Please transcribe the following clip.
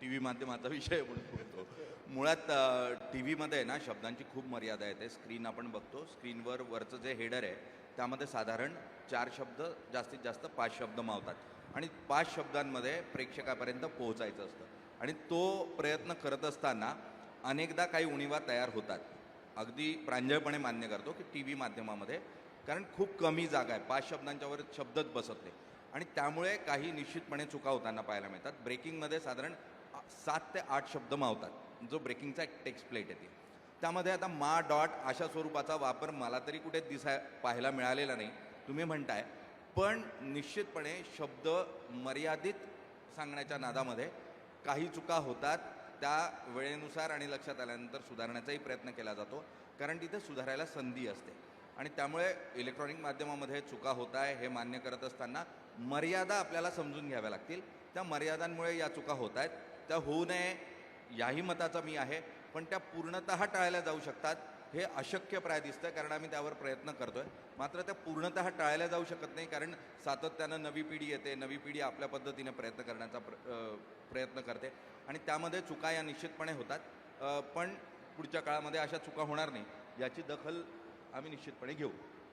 T V माध्यमाचा विषय म्हणून बोलतो. मुळात टी व्हीमध्ये ना शब्दांची खूप मर्यादा येते. स्क्रीन आपण बघतो, स्क्रीनवर वरचं जे हेडर आहे त्यामध्ये साधारण 4 शब्द, जास्तीत जास्त 5 शब्द मावतात आणि 5 शब्दांमध्ये प्रेक्षकापर्यंत पोहोचायचं असतं आणि तो प्रयत्न करत असताना अनेकदा काही उणिवा तयार होतात. अगदी प्रांजळपणे मान्य करतो की टी व्ही माध्यमामध्ये, कारण खूप कमी जागा आहे, 5 शब्दांच्या वर शब्दच बसत नाही आणि त्यामुळे काही निश्चितपणे चुका होताना पाहायला मिळतात. ब्रेकिंगमध्ये साधारण 7 ते 8 शब्द मावतात, जो ब्रेकिंगचा एक टेक्स्ट प्लेट येते. त्यामध्ये आता मा डॉट अशा स्वरूपाचा वापर मला तरी कुठे पाहायला मिळालेला नाही. तुम्ही म्हणताय, पण निश्चितपणे शब्द मर्यादित सांगण्याच्या नादामध्ये काही चुका होतात. त्या वेळेनुसार आणि लक्षात आल्यानंतर सुधारण्याचाही प्रयत्न केला जातो, कारण तिथे सुधारायला संधी असते. आणि त्यामुळे इलेक्ट्रॉनिक माध्यमामध्ये चुका होत आहे हे मान्य करत असताना मर्यादा आपल्याला समजून घ्याव्या लागतील. त्या मर्यादांमुळे या चुका होत आहेत, त्या होऊ नये याही मताचा मी आहे, पण त्या पूर्णतः टाळल्या जाऊ शकतात हे अशक्यप्राय दिसतं, कारण आम्ही त्यावर प्रयत्न करतोय. मात्र त्या पूर्णतः टाळल्या जाऊ शकत नाही, कारण सातत्यानं नवी पिढी येते, नवी पिढी आपल्या पद्धतीने प्रयत्न करण्याचा प्रयत्न करते आणि त्यामध्ये चुका या निश्चितपणे होतात. पण पुढच्या काळामध्ये अशा चुका होणार नाही याची दखल आम्ही निश्चितपणे घेऊ.